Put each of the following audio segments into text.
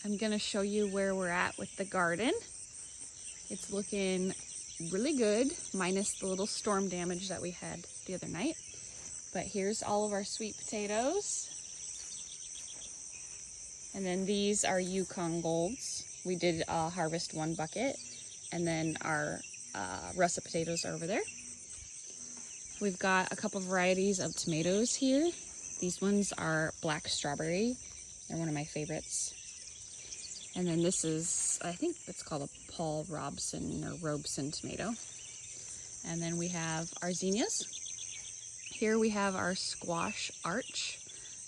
I'm gonna show you where we're at with the garden. It's looking really good, minus the little storm damage that we had the other night. But here's all of our sweet potatoes. And then these are Yukon Golds. We did harvest 1 bucket, and then our russet potatoes are over there. We've got a couple varieties of tomatoes here. These ones are black strawberry. They're one of my favorites. And then this is, I think it's called a Paul Robson or Robeson tomato. And then we have our zinnias. Here we have our squash arch.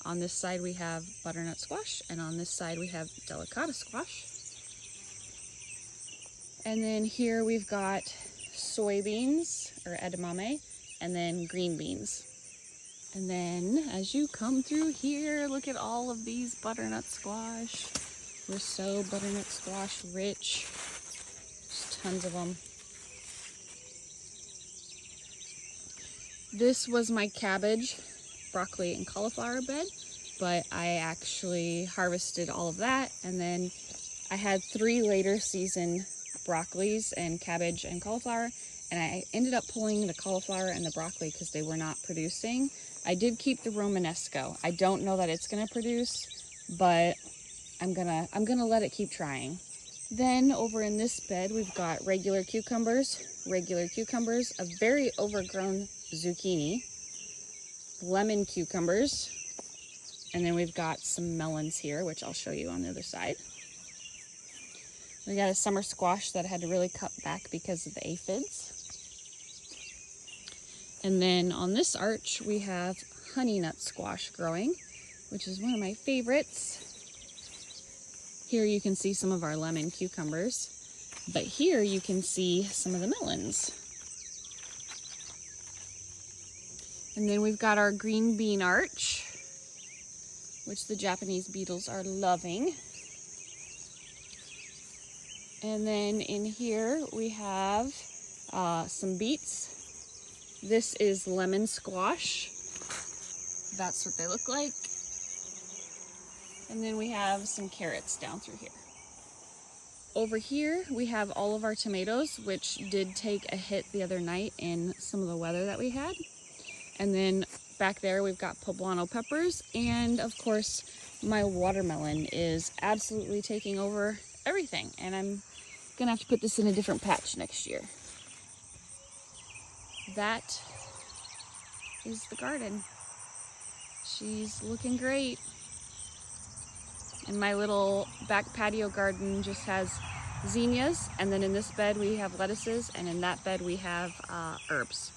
On this side we have butternut squash, and on this side we have delicata squash. And then here we've got soybeans or edamame, and then green beans. And then as you come through here, look at all of these butternut squash. We're so butternut squash rich. There's tons of them. This was my cabbage, broccoli, and cauliflower bed, but I actually harvested all of that, and then I had 3 later season broccolis and cabbage and cauliflower, and I ended up pulling the cauliflower and the broccoli because they were not producing. I did keep the Romanesco. I don't know that it's gonna produce, but I'm gonna let it keep trying. Then over in this bed we've got regular cucumbers, a very overgrown zucchini, lemon cucumbers, and then we've got some melons here, which I'll show you on the other side. We got a summer squash that I had to really cut back because of the aphids. And then on this arch we have honey nut squash growing, which is one of my favorites. Here you can see some of our lemon cucumbers, but here you can see some of the melons. And then we've got our green bean arch, which the Japanese beetles are loving. And then in here we have some beets. This is lemon squash. That's what they look like. And then we have some carrots down through here. Over here we have all of our tomatoes, which did take a hit the other night in some of the weather that we had. And then back there we've got poblano peppers, and of course my watermelon is absolutely taking over everything, and I'm gonna have to put this in a different patch next year. That is the garden. She's looking great. And my little back patio garden just has zinnias, and then in this bed we have lettuces, and in that bed we have herbs.